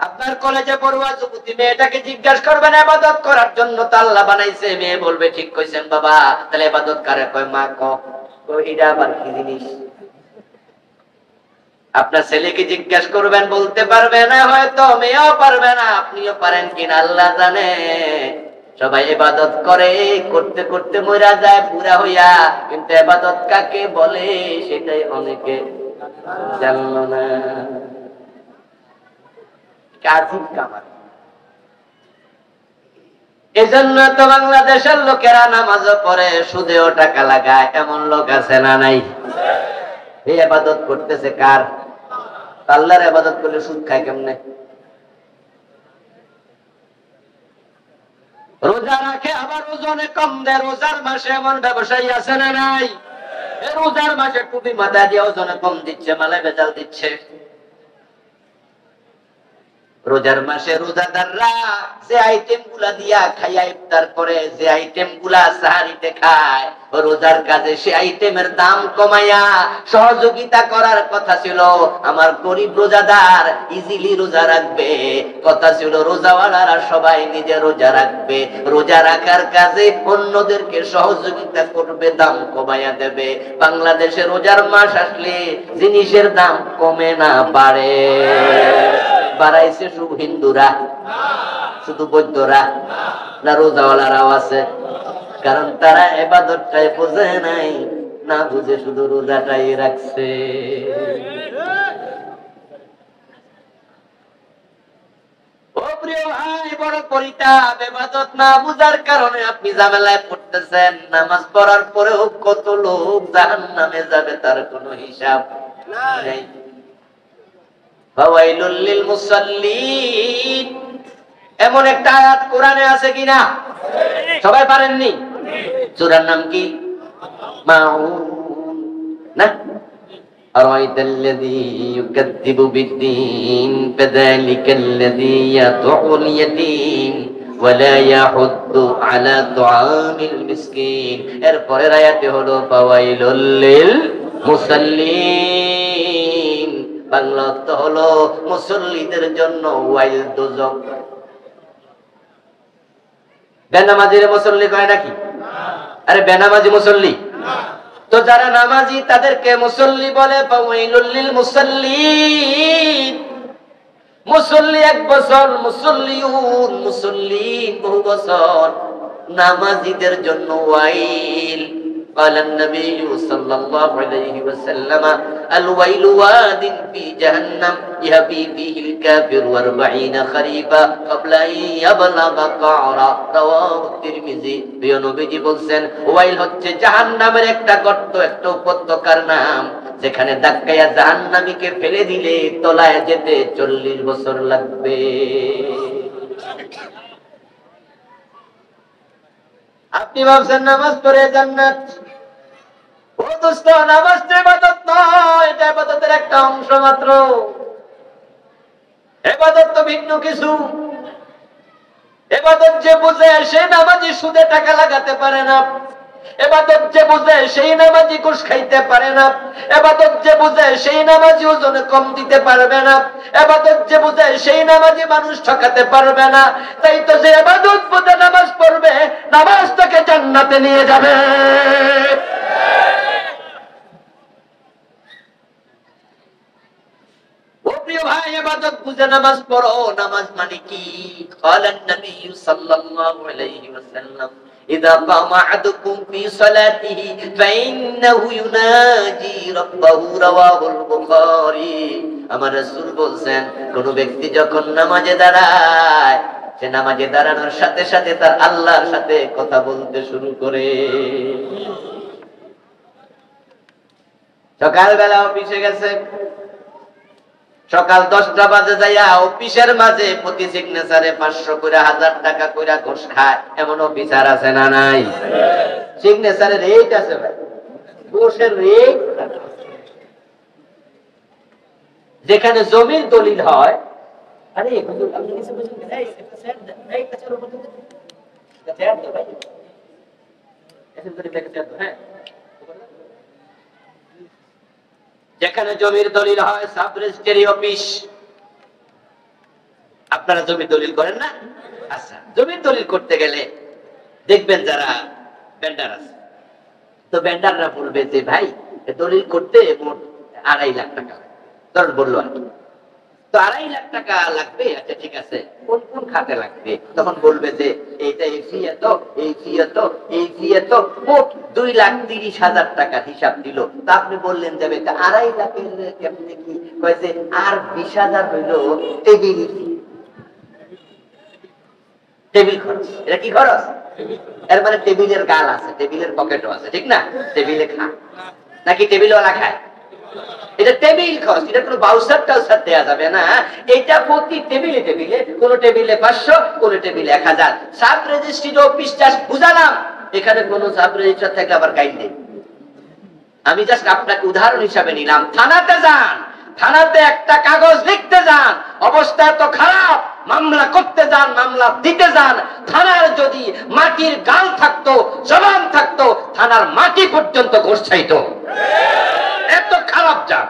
আপনার কলেজে পড়ুয়া যুবতী মেয়েটাকে জিজ্ঞাসা করবেন ইবাদত করার জন্য তো আল্লাহ বানাইছে, মেয়ে বলবে ঠিক কইছেন বাবা, তাহলে ইবাদত কারে কয়? মা এটা আবার কি জিনিস? আপনার ছেলেকে জিজ্ঞাসা করবেন, বলতে পারবে না, হয়তো মেয়েও পারবে না, আপনিও পারেন কিনা আল্লাহ জানে। সবাই ইবাদত করে, করতে করতে মরা যায় পুরা হইয়া, কিন্তু ইবাদত কাকে বলে সেটাই অনেকে জানলো না। কাজী কামাল। এজন্য তো বাংলাদেশের লোকেরা নামাজও পড়ে, সুদেও টাকা লাগায়, এমন লোক আছে না নাই? এই ইবাদত করতেছে কার? আল্লাহর ইবাদত করলে সুদ খায় কেমনে? রোজা রাখে আবার ওজনে কম দেয়। রোজার মাসে এমন ব্যবসায়ী আছে না নাই? রোজার মাসে টুপি মাথা দিয়ে ওজনে কম দিচ্ছে, মালে ভেজাল দিচ্ছে। রোজার মাসে রোজাদাররা যে আইটেম গুলা দিয়া খাইয়া ইফতার করে, যে আইটেম গুলা সাহারিতে খায়, রোজার কাজে সে আইটেমের দাম কমাইয়া সহযোগিতা করার কথা ছিল। আমার গরিব রোজাদার ইজিলি রোজা রাখবে, কথা ছিল রোজাওয়ালারা সবাই নিজে রোজা রাখবে, রোজা রাখার কাজে অন্যদেরকে সহযোগিতা করবে, দাম কমাইয়া দেবে। বাংলাদেশে রোজার মাস আসলে জিনিসের দাম কমে না বাড়ে? বাড়াইছে শুধু হিন্দুরা, শুধু বৌদ্ধরা না রোজাওয়ালারাও আছে? কারণ তারা ইবাদতটাই বোঝে নাই, না বুঝে শুধু রোজাটাই রাখছে। ও প্রিয় ভাই, বড় পরিতাপ, ইবাদত না বুঝার কারণে আপনি ঝামেলায় পড়তেছেন। নামাজ পড়ার পরেও কত লোক জাহান্নামে যাবে তার কোনো হিসাব নাই। ফাওয়াইলুল লিল মুসাল্লিন, এমন একটা আয়াত কোরআনে আছে কিনা? সবাই পারেননি? সূরার নাম কি? মাউন না? আরাইতাল্লাযী ইউকাযযিবু বিদ্দীন ফাযালিকাল্লাযী ইয়াদউল ইয়াতীম ওয়া লা ইয়াহুদ্দু আলা তুআমিল মিসকিন। এর পরের আয়াতে হলো ফাওয়াইলুল লিল মুসাল্লিন, বাংলা অর্থ হলো মুসল্লিদের জন্য ওয়াইল, দোজখ। বেনামাজির মুসল্লি কয় নাকি? আরে বেনামাজি মুসল্লি তো যারা নামাজি তাদেরকে মুসল্লি বলে। ফাওয়াইলুল লিল মুসাল্লিন, মুসল্লি এক বছর, মুসল্লিউন মুসল্লিন বহু বছর, নামাজিদের জন্য ওয়াইল। قال النبي صلى الله عليه وسلم الويل واد في جهنم يهبي فيه الكافر 40 خريفا قبل أن يبلغ قعرا رواه الترمذي। নবীজি বলেন ওয়াইল হচ্ছে জাহান্নামের একটা গর্ত, একটা উপত্যকার নাম, যেখানে ধাক্কায়া জাহান্নামীকে ফেলে দিলে তলায় যেতে 40 বছর লাগবে। আপনি ভাবছেন নামাজ পড়ে জান্নাত? ও দোস্ত, নামাজ ইবাদত নয়, এটা ইবাদতের একটা অংশ মাত্র। ইবাদত তো ভিন্ন কিছু। ইবাদত যে বুঝে সে নামাজি সুদে টাকা লাগাতে পারে না। ইবাদত যে বুঝে সেই নামাজি ঘুষ খাইতে পারে না। ইবাদত যে বুঝে সেই নামাজি ওজনে কম দিতে পারবে না। ইবাদত যে বুঝে সেই নামাজি মানুষ ঠকাতে পারবে না। তাই তো যে ইবাদত বুঝে নামাজ পড়বে, নামাজ তাকে জান্নাতে নিয়ে যাবে। ও প্রিয় ভাই, ইবাদত বুঝে নামাজ পড়ো। নামাজ মানে কি? قالن নবী সাল্লাল্লাহু আলাইহি ওয়াসাল্লাম ইযা কামা আহাদুকুম ফি সালাতিহি ফাইন্নাহু ইউনাজি রাব্বাহু রাওয়াহুল বুখারী। আমার রাসূল বলেন, কোন ব্যক্তি যখন নামাজে দাঁড়ায়, সে নামাজে দাঁড়ানোর সাথে সাথে তার আল্লাহর সাথে কথা বলতে শুরু করে। সকালবেলা অফিসে গেছে, সকাল 10টা বাজে যাইয়া অফিসের মাঝে প্রতি সিগনেচারে 500 করে 1000 টাকা করে ঘুষ খায়, এমন অফিসার আছে না নাই? সিগনেচারের রেট আছে ভাই, ঘুষের রেট। যেখানে জমির দলিল হয়, আরে হুজুর আপনি কিছু বুঝেন না, এই একটা স্যার এই কাছের উপর দিতে স্যার তো ভাই এসে করে দেখতে চাও। হ্যাঁ, যেখানে জমির দলিল হয়, সাব রেজিস্ট্রি অফিস, আপনারা জমি দলিল করেন না? আচ্ছা, জমি দলিল করতে গেলে দেখবেন যারা ভেন্ডার আছে, তো ভেন্ডাররা বলবে যে ভাই দলিল করতে মোট 2.5 লাখ টাকা ধরুন বললো আর কি, তো 2.5 লাখ টাকা লাগবে। আচ্ছা ঠিক আছে, কোন কোন খাতে লাগবে? তখন বলবে যে এইটা এই ফি এত, এই ফি এত, এই ফি এত, মোট 2,30,000 টাকার হিসাব দিল। তা আপনি বললেন যাবে 2.5 লাখের কেমনে কি? কয়েছে আর 20,000 হইল টেবিল ফি, টেবিল খরচ। এটা কি খরচ? এর মানে টেবিলের গাল আছে, টেবিলের পকেটও আছে, ঠিক না? টেবিলে খা নাকি টেবিলওয়ালা খায়? এটা টেবিল খরচ, এটা কোনো বাউসার টাউসার দেওয়া যাবে না। এটা প্রতি টেবিলে টেবিলে, কোন টেবিলে 500, কোন টেবিলে 1000। সাব রেজিস্ট্রি অফিস জাস্ট বুঝালাম, এখানে কোন সাব রেজিস্ট্রার থাকলে আবার গাইড নেই। আমি জাস্ট আপনাকে উদাহরণ হিসাবে নিলাম। থানাতে যান, থানাতে একটা কাগজ লিখতে যান, অবস্থা তো খারাপ, মামলা করতে যান, মামলা দিতে যান, থানার যদি মাটির গাল থাকতো, জবান থাকতো, থানার মাটি পর্যন্ত গোছাইত। এত খারাপ যান।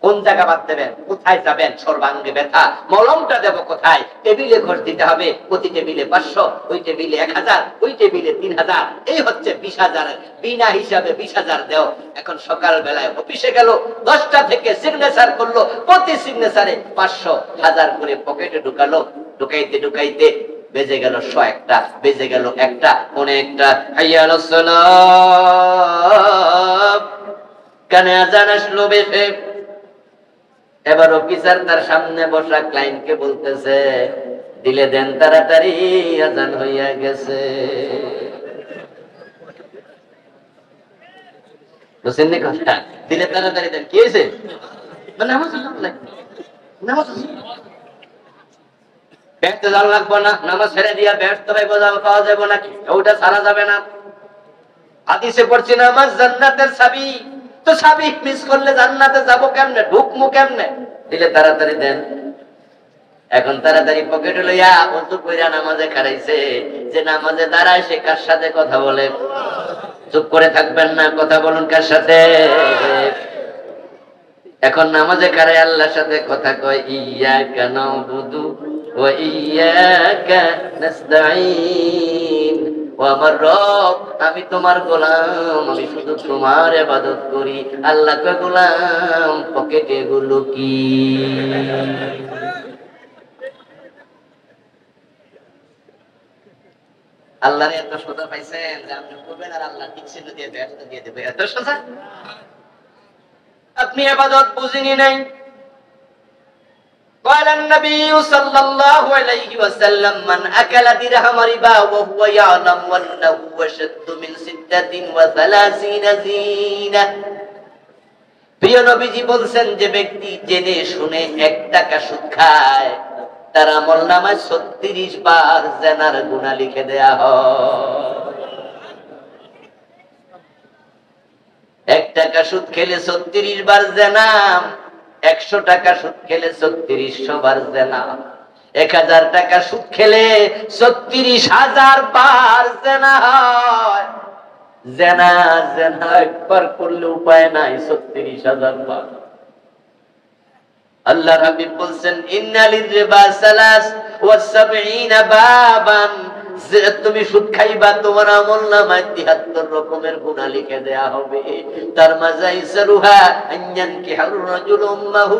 কোন জায়গা বাদ দেবেন? কোথায় যাবেন? সর্বাঙ্গে ব্যথা, মলমটা দেব কোথায়? টেবিলে ঘোষ দিতে হবে, প্রতি টেবিলে 500, ওই টেবিলে 1000, ওই টেবিলে 3000, এই হচ্ছে 20,000। বিনা হিসাবে 20,000 দেও। এখন সকাল বেলায় অফিসে গেল, 10টা থেকে সিগনেচার করলো, প্রতি সিগনেচারে 500, 1000 করে পকেটে ঢুকালো। ঢুকাইতে ঢুকাইতে বেজে গেল 101টা, বেজে গেল 1টা, অনেকটা। হাইয়া আলাস সালাত, কানে আজান আসলো বেশে। এবার অফিসার তার সামনে বসা ক্লায়েন্টকে বলতেছে, দিলে দেন তাড়াতাড়ি, আজান হইয়া গেছে। বুঝছেন নি কথা? দিলে তাড়াতাড়ি দেন। কি হয়েছে? নামাজ ব্যস্ত যাওয়া লাগবো না, নামাজ ছেড়ে দিয়া ব্যস্ত হয়ে পাওয়া যাবে নাকি? ওটা ছাড়া যাবে না। হাদিসে পড়ছি নামাজ জান্নাতের চাবি, তো চাবি মিস করলে জান্নাতে যাবো কেমনে, ঢুকমু কেমনে? দিলে তাড়াতাড়ি দেন। এখন তাড়াতাড়ি পকেটে লইয়া ওযু কইরা নামাজে খাড়াইছে। যে নামাজে দাঁড়ায় সে কার সাথে কথা বলে? চুপ করে থাকবেন না, কথা বলুন কার সাথে? এখন নামাজে খাড়ায় আল্লাহর সাথে কথা কয়, ইয়াকা নাউবুদু ওয়া ইয়াকা নাস্তাঈন। ও আমার রব, আমি তোমার গোলাম, আমি শুধু তোমার ইবাদত করি। আল্লাহ কয়, গোলাম পকেটে গুলো কি? আল্লাহর এত সোজা পাইছেন যে আপনি করবেন আর আল্লাহ ঠিক চিহ্ন দিয়ে ব্যস্ত দিয়ে দেবে, এত সোজা। আপনি ইবাদত বুঝিনি নাই। قال النبي صلى الله عليه وسلم من أكل درهم ربا وهو يعلم أنه أشد من 36 زينة। প্রিয় নবীজি বলছেন, যে ব্যক্তি জেনে শুনে 1 টাকা সুদ খায়, তার আমলনামায় 36 বার জিনার গুনাহ লিখে দেয়া হয়। 1 টাকা সুদ খেলে 36 বার জিনা, 100 টাকা সুদ খেলে 3600 বার জিনা, 1000 টাকা সুদ খেলে 36,000 বার জিনা হয়। জিনা জিনা একবার করলে উপায় নাই, 36,000 বার। আল্লাহর হাবিব বলছেন, ইন্নালির রিবা 73 বাবান। তুমি সুদ খাইবা, তোমার আমলনামায় 73 রকমের গুনাহ লিখে দেয়া হবে। তার মাঝে ইসরুহা আনয়ান কি হারুর রাজুল উম্মাহু,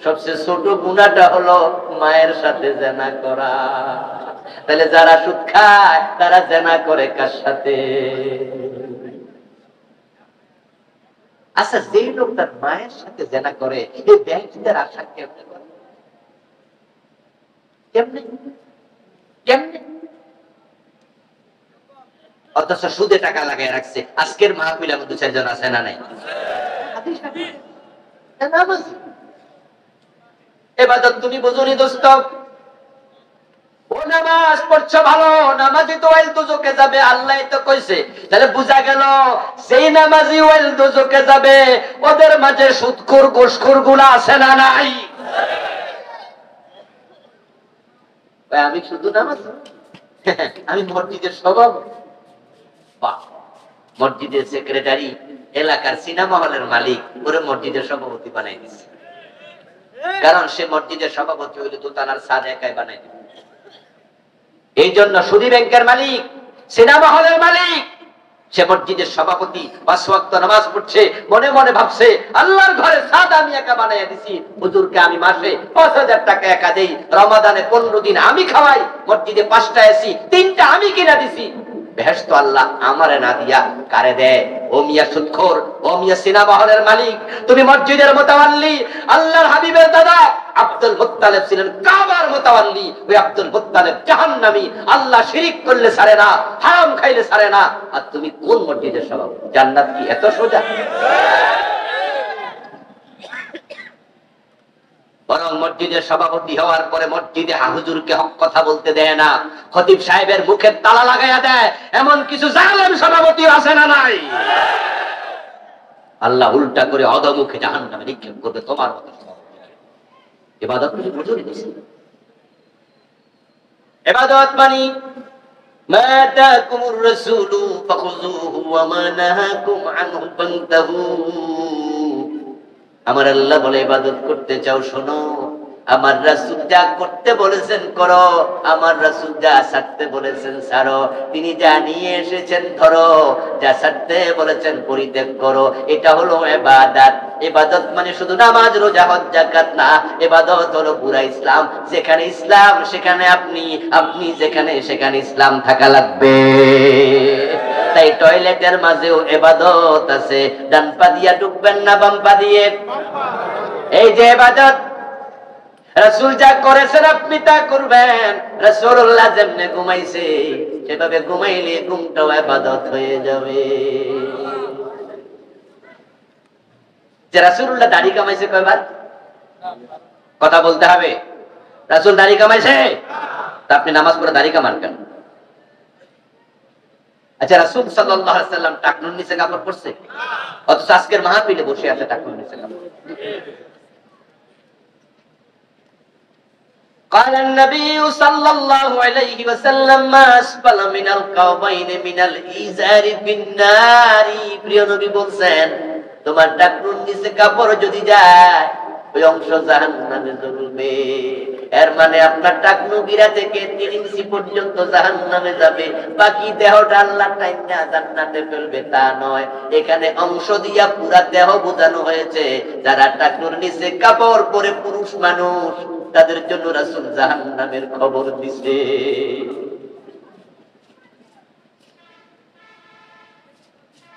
সবচেয়ে ছোট গুনাহটা হলো মায়ের সাথে জিনা করা। তাহলে যারা সুদ খায় তারা জিনা করে কার সাথে? আচ্ছা, যেই লোক তার মায়ের সাথে জিনা করে, এই ব্যক্তির আশা কেমনে করে? কেমনে কেমনে? অথচ সুদে টাকা লাগায় রাখছে। আজকের মাহফিলে আমাদের 2-4 জন আছে না নাই? ইবাদত তুমি বুঝুনি দোস্ত। ও নামাজ পড়ছো ভালো, নামাজি তো ওয়াইল দুজকে যাবে, আল্লাহ তো কইছে। তাহলে বুঝা গেল সেই নামাজি ওয়াইল দুজকে যাবে, ওদের মাঝে সুদখোর ঘুষখোর গুলা আছে না নাই? আমি শুধু নামাজ, আমি মসজিদের সভাপতি, বাহ, মসজিদের সেক্রেটারি, এলাকার সিনেমা হলের মালিক, ওরে মসজিদের সভাপতি বানাই দিচ্ছে। কারণ সে মসজিদের সভাপতি হইলে দোতলার ছাদ একাই বানাই দিবে। এই জন্য সুদী ব্যাংকের মালিক, সিনেমা হলের মালিক, সে মসজিদের সভাপতি, 5 ওয়াক্ত নামাজ পড়ছে, মনে মনে ভাবছে আল্লাহর ঘরে ছাদ আমি একা বানাইয়া দিছি, হুজুরকে আমি মাসে 5000 টাকা একা দেই, রমাদানে 15 দিন আমি খাওয়াই, মসজিদে 5টা এসি 3টা আমি কিনা দিছি, বেহেশত আল্লাহ আমারে না দিয়া কারে দেয়? ও মিয়া সুদখোর, ও মিয়া সিনেমা হলের মালিক, তুমি মসজিদের মুতাওয়াল্লি, আল্লাহর হাবিবের দাদা আব্দুল মুত্তালিব ছিলেন কাবার মুতাওয়াল্লি, ওই আব্দুল মুত্তালিব জাহান্নামী, আল্লাহ শিরিক করলে ছাড়ে না, হারাম খাইলে ছাড়ে না, আর তুমি কোন মসজিদের সভাপতি? জান্নাত কি এত সোজা? বরং মসজিদের সভাপতি হওয়ার পরে মসজিদে হুজুরকে হক কথা বলতে দেয় না, খতিব সাহেবের মুখে তালা লাগাইয়া দেয়, এমন কিছু জালেম সভাপতি আছে না নাই? আল্লাহ উল্টা করে অধমুখে জাহান্নামে নিক্ষেপ করবে তোমার মতো সভাপতি। ইবাদত কি বুঝুন দিছে? ইবাদত মানে মা আতাকুমুর রাসূলু ফাখুযুহু ওয়া মা নাহাকুম আনহু ফান্তাহু। আমার আল্লাহ বলে ইবাদত করতে চাও শোনো, আমার রাসূল যা করতে বলেছেন করো, আমার রাসূল যা ছাড়তে বলেছেন ছাড়ো, তিনি যা নিয়ে এসেছেন ধরো, যা ছাড়তে বলেছেন পরিত্যাগ করো। এটা হলো ইবাদত। ইবাদত মানে শুধু নামাজ, রোজা, হজ, যাকাত না, ইবাদত হলো পুরা ইসলাম। যেখানে ইসলাম সেখানে আপনি, আপনি যেখানে সেখানে ইসলাম থাকা লাগবে। তাই টয়লেটের মাঝেও ইবাদত আছে, ডান পা দিয়া ঢুকবেন না বাম পা দিয়ে, এই যে ইবাদত। রাসূল যা করেছেন আপনি তা করবেন। রাসূলুল্লাহ যেমনে ঘুমাইছে সেভাবে ঘুমাইলে ঘুমটাও ইবাদত হয়ে যাবে। যে রাসূলুল্লাহ দাড়ি কামাইছে কয়বার? কথা বলতে হবে। রাসূল দাড়ি কামাইছে, তা আপনি নামাজ পড়ে দাড়ি কামান কেন? আচ্ছা, রাসূল সাল্লাল্লাহু আলাইহি ওয়াসাল্লাম টাকনুর নিচে কাপড় পরছে? অথচ আজকের মাহফিলে বসে আছে টাকনুর নিচে কাপড়। قال النبي صلى الله عليه وسلم ما أسفل من الكعبين من الإزار في النار। প্রিয় নবী বলেন তোমার টাকনুর নিচে কাপড় যদি যায় ওই অংশ জাহান্নামে জ্বলবে। এর মানে আপনার টাকনু গিরা থেকে 3 ইঞ্চি পর্যন্ত জাহান্নামে যাবে, বাকি দেহটা আল্লাহ টাইনা জান্নাতে ফেলবে তা নয়। এখানে অংশ দিয়া পুরা দেহ বোঝানো হয়েছে। যারা টাকনুর নিচে কাপড় পরে পুরুষ মানুষ তাদের জন্য রাসূল জাহান্নামের খবর দিছে।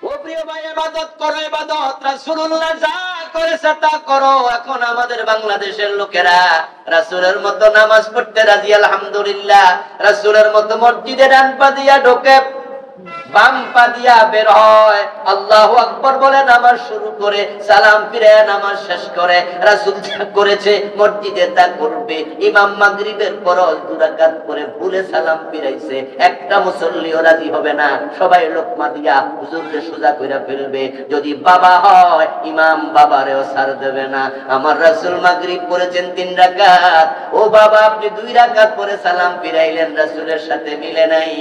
ও প্রিয় ভাই, ইবাদত করো, ইবাদত রাসূলুল্লাহ যা করেছে তা করো। এখন আমাদের বাংলাদেশের লোকেরা রাসূলের মতো নামাজ পড়তে রাজি, আলহামদুলিল্লাহ। রাসূলের মতো মসজিদে ডান পা দিয়া ঢোকে, বাম পা দিয়া বের হয়, আল্লাহু আকবার বলে নামাজ শুরু করে, সালাম ফিরে নামাজ শেষ করে। রাসূল যা করেছে মসজিদে তা করবে। ইমাম মাগরিবের ফরজ 2 রাকাত করে ভুলে সালাম ফিরাইছে, একটা মুসল্লিও রাজি হবে না, সবাই লোকমা দিয়া হুজুরকে সোজা কইরা ফেলবে। যদি বাবা হয় ইমাম বাবারেও ছাড় দেবে না। আমার রাসূল মাগরিব পড়েছেন 3 রাকাত, ও বাবা আপনি 2 রাকাত পরে সালাম ফিরাইলেন, রাসূলের সাথে মিলে নাই,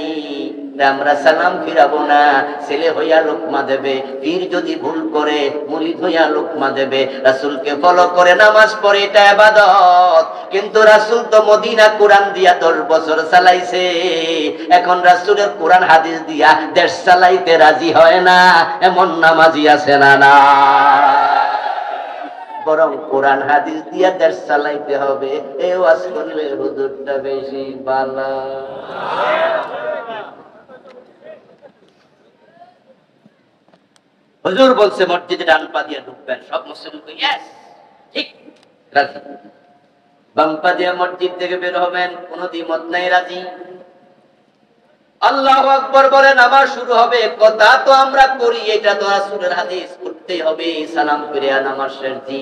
আমরা সালাম ফিরাবো না। ছেলে হইয়া লোকমা দেবে, পীর যদি ভুল করে মুরিদ হইয়া লোকমা দেবে। রাসূলকে ফলো করে নামাজ পড়ে, এটা ইবাদত। কিন্তু রাসূল তো মদিনা কোরআন দিয়া 10 বছর চালাইছে, এখন রাসূলের কোরআন হাদিস দিয়া দেশ চালাইতে রাজি হয় না, এমন নামাজি আছে না? না, বরং কোরআন হাদিস দিয়া দেশ চালাইতে হবে। এই ওয়াজ করলে হুজুরটা বেশি ভালো। হুজুর বলছে মসজিদে ডান পা দিয়ে ঢুকবেন, সব মুসলিম ইয়েস ঠিক রাজি। বাম পা দিয়ে মসজিদ থেকে বের হবেন, কোনো দ্বিমত নাই, রাজি। আল্লাহু আকবার বলে নামাজ শুরু হবে। কথা তো আমরা করি, এটা তো রাসূলের হাদিস, করতেই হবে। সালাম ফিরে নামাজ শেষ। জি,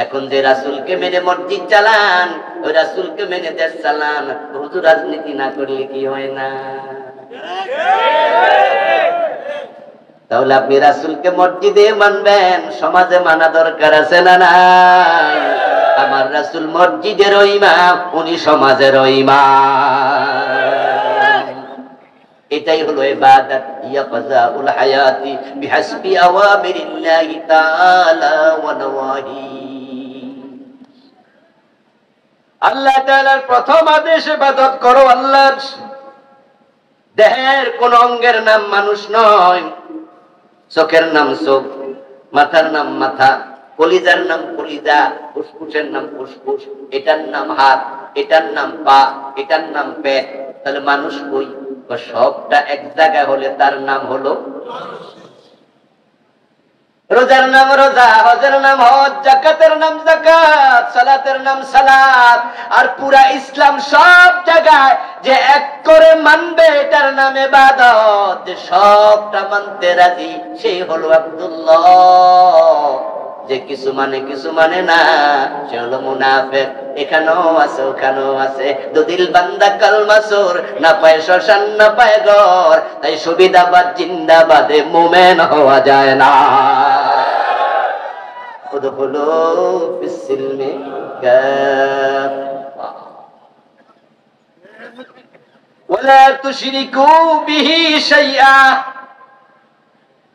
এখন যে রাসূলকে মেনে মসজিদ চালান, ওই রাসূলকে মেনে দেশ চালান। হুজুর রাজনীতি না করলে কি হয় না? তাহলে আপনি রাসূলকে মসজিদে মানবেন, সমাজে মানা দরকার আছে না? না, আমার রাসূল মসজিদের ইমাম, উনি সমাজের ইমাম। এটাই হলো ইবাদত। ইয়াকযাউল হায়াতি বিহাসবি আওয়ামিরিল্লাহি তাআলা ওয়া নওয়াহি। আল্লাহ তাআলার প্রথম আদেশ ইবাদত করো আল্লাহর। দেহের কোন অঙ্গের নাম মানুষ নয়। চোখের নাম চোখ, মাথার নাম মাথা, কলিজার নাম কলিজা, ফুসফুসের নাম ফুসফুস, এটার নাম হাত, এটার নাম পা, এটার নাম পেট। তাহলে মানুষ কই? সবটা এক জায়গায় হলে তার নাম হলো রোজার নাম রোজা, হজের নাম হজ, যাকাতের নাম যাকাত, সালাতের নাম সালাত। আর পুরা ইসলাম সব জায়গায় যে এক করে মানবে এটার নাম ইবাদত। যে সবটা মানতে রাজি সেই হলো আব্দুল্লাহ। যে কিছু মানে না সে হলো মুনাফিক। এখানেও আছে ওখানেও আছে। দুদিল বান্দা কালমা সুর, না পায় শ্মশান না পায় ঘর। তাই সুবিধাবাদ জিন্দাবাদে মুমিন হওয়া যায় না। উদখুলু ফিস-সিলমি কাফা ওয়ালা তুশরিকু বিহি শাইআ।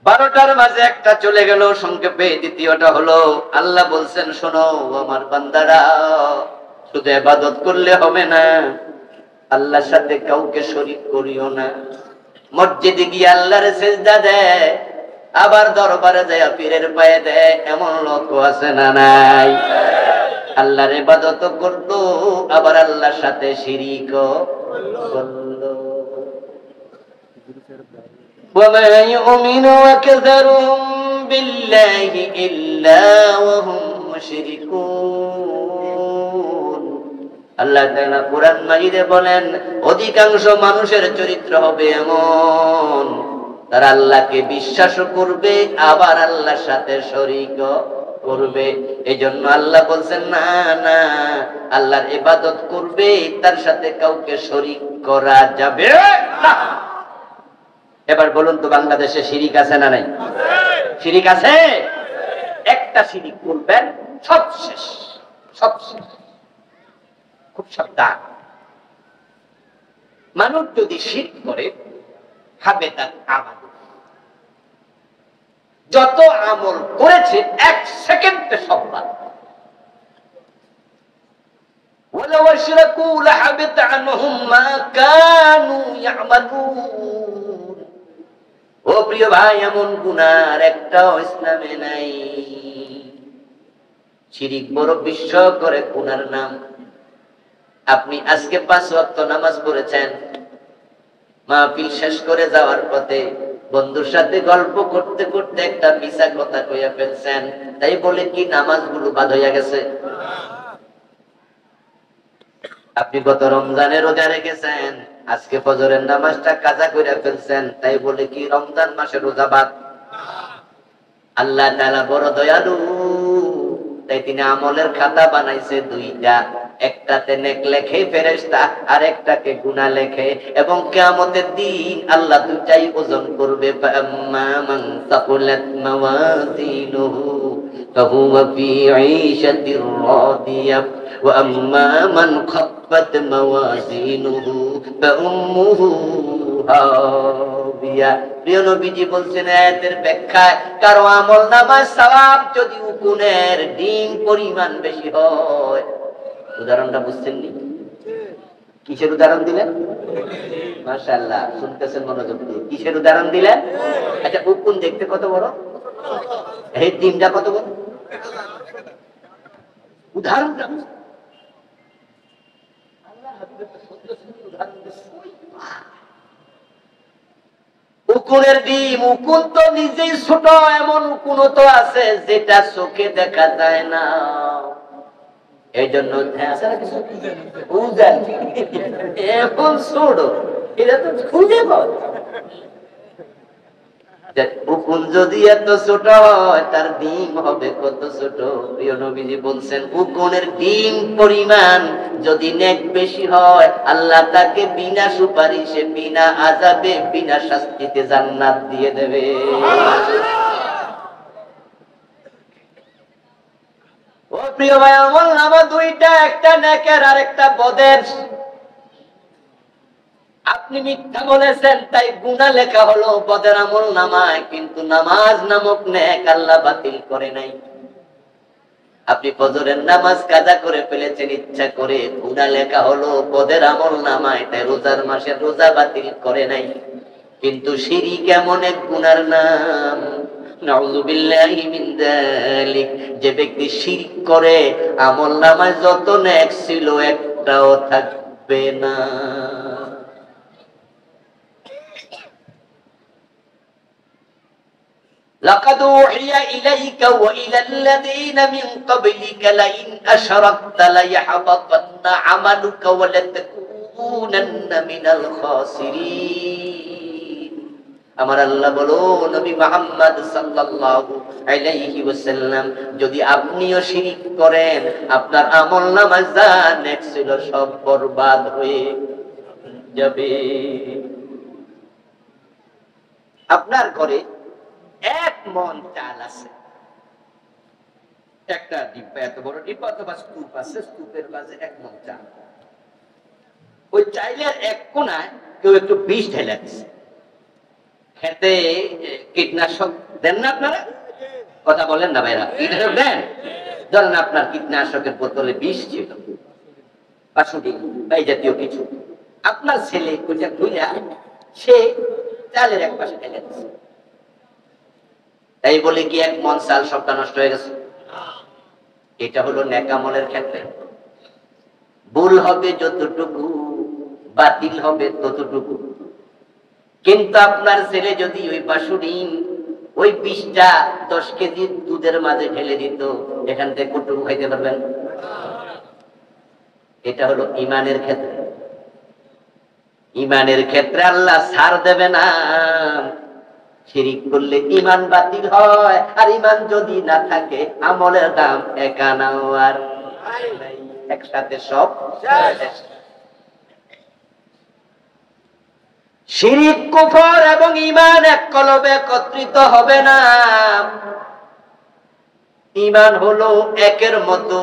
12টার মাঝে একটা চলে গেল সংক্ষেপে। দ্বিতীয়টা হলো আল্লাহ বলছেন, শোনো আমার বান্দারা, শুধু ইবাদত করলে হবে না, আল্লাহর সাথে কাউকে শরীক করিও না। মসজিদে গিয়ে আল্লাহর সিজদা দেয়, আবার দরবারে যায় পীরের পায়ে দেয়, এমন লোক আছে না নাই? আল্লাহর ইবাদত করলো, আবার আল্লাহর সাথে শিরিক করলো। وما يؤمن أكثرهم بالله إلا وهم مشركون। আল্লাহ তাআলা কুরআন মাজিদে বলেন, অধিকাংশ মানুষের চরিত্র হবে এমন, তারা আল্লাহকে বিশ্বাস করবে আবার আল্লাহর সাথে শরীক করবে। এজন্য আল্লাহ বলছেন, না না, আল্লাহর ইবাদত করবে, তার সাথে কাউকে শরীক করা যাবে না। এবার বলুন তো, বাংলাদেশে শিরিক আছে না নাই? শিরিক আছে। একটা শিরিক করবেন, সব শেষ, সব শেষ। খুব সাবধান। মানুষ যদি শিরক করে, হবে তার আমল। যত আমল করেছে এক সেকেন্ডে সব বাদ। ওয়ালাউ আশরাকু লাহাবিতা আনহুম মা কানু ইয়ামালুন। ও প্রিয় ভাই, এমন গুনার একটাও ইসলামে নাই। শিরিক বড় বিশ্ব করে গুনার নাম। আপনি আজকে 5 ওয়াক্ত নামাজ পড়েছেন, মাহফিল শেষ করে যাওয়ার পথে বন্ধুর সাথে গল্প করতে করতে একটা মিছা কথা কইয়া ফেলছেন, তাই বলে কি নামাজগুলো বাদ হইয়া গেছে? আপনি গত রমজানে রোজা রেখেছেন, আজকে ফজরের নামাজটা কাজা কইরা ফেলছেন, তাই বলে কি রমজান মাসে রোজা বাদ? আল্লাহ তাআলা বড় দয়ালু, তাই তিনি আমলের খাতা বানাইছে দুইটা। একটাতে নেক লেখে ফেরেশতা, আর একটাকে গুনাহ লেখে। এবং কিয়ামতের দিন আল্লাহ দুইটাই ওজন করবে। ফাআম্মা মান সাকুলাত মাওয়াজিনুহু ফাহুয়া ফি ঈশাতির রাদিয়া ওয়া আম্মা মান খাফফাত মাওয়াজিনুহু ফাউম্মুহু হাবিয়া। প্রিয় নবীজি বলছেন আয়াতের ব্যাখ্যায়, কারো আমল নামায় সওয়াব যদি উকুনের ডিম পরিমাণ বেশি হয়। উদাহরণটা বুঝছেন নি? কিসের উদাহরণ দিলেন? মাশাআল্লাহ, শুনতেছেন মনোযোগ দিয়ে। কিসের উদাহরণ দিলেন? আচ্ছা, উকুন দেখতে কত বড়, এই ডিমটা কত বড়? উদাহরণটা আল্লাহ হাবিবের সুন্দর সুন্দর উদাহরণ দিয়েছেন। উকুনের ডিম, উকুন তো নিজেই ছোট, এমন উকুন তো আছে যেটা চোখে দেখা যায় না। এই জন্য উকুন যদি এত ছোট হয়, তার ডিম হবে কত ছোট। প্রিয় নবীজি বলছেন, উকুনের ডিম পরিমাণ যদি নেক বেশি হয়, আল্লাহ তাকে বিনা সুপারিশে, বিনা আযাবে, বিনা শাস্তিতে জান্নাত দিয়ে দেবে। ও প্রিয় ভাই, আমল নামা দুইটা, একটা নেকের আর একটা বদের। আপনি মিথ্যা বলেছেন তাই গুনাহ লেখা হলো বদের আমল নামায়, কিন্তু নামাজ নামক নেক আল্লাহ বাতিল করে নাই। আপনি ফজরের নামাজ কাজা করে ফেলেছেন ইচ্ছা করে, গুনাহ লেখা হলো পদের আমল নামায়, তাই রোজার মাসে রোজা বাতিল করে নাই। কিন্তু শিরক এমন এক গুনার নাম, নাউযুবিল্লাহি মিন যালিক, যে ব্যক্তি শিরক করে আমল নামায় যত নেক ছিল একটাও থাকবে না। لقد أوحي إليك وإلى الذين من قبلك لئن أشركت ليحبطن عملك ولتكونن من الخاسرين। আমার আল্লাহ বলো নবী মুহাম্মদ সাল্লাল্লাহু আলাইহি ওয়াসাল্লাম, যদি আপনিও শিরক করেন আপনার আমলনামায় যা নেক ছিল সব বরবাদ হয়ে যাবে। আপনার ঘরে এক মন চাল আছে, একটা ডিব্বা, এত বড় ডিব্বা অথবা স্তূপ আছে, স্তূপের মাঝে এক মন চাল। ওই চাইলের এক কোনায় কেউ একটু বিষ ঢেলে দিচ্ছে। খেতে কীটনাশক দেন না আপনারা? কথা বলেন না ভাইরা, কীটনাশক দেন? ধরেন আপনার কীটনাশকের বোতলে বিষ ছিল, পাশুটি বা এই জাতীয় কিছু, আপনার ছেলে ওইটা ধুইয়া সে চালের এক পাশে ঢেলে দিচ্ছে। তাই বলে কি এক মন চাল সবটা নষ্ট হয়ে গেছে? এটা হলো নেক আমলের ক্ষেত্রে। ভুল হবে যতটুকু, বাতিল হবে ততটুকু। কিন্তু আপনার ছেলে যদি ওই বাসুরি ওই বিষটা 10 কেজি দুধের মাঝে ঢেলে দিত, এখান থেকে কতটুকু খাইতে পারবেন? এটা হলো ঈমানের ক্ষেত্রে। ঈমানের ক্ষেত্রে আল্লাহ ছাড় দেবে না। শিরিক করলে ঈমান বাতিল হয়, আর ঈমান যদি না থাকে আমলের দাম এক আনাও আর নাই, একসাথে সব শেষ। শিরিক, কুফর এবং ঈমান এক কলবে একত্রিত হবে না। ঈমান হলো একের মতো,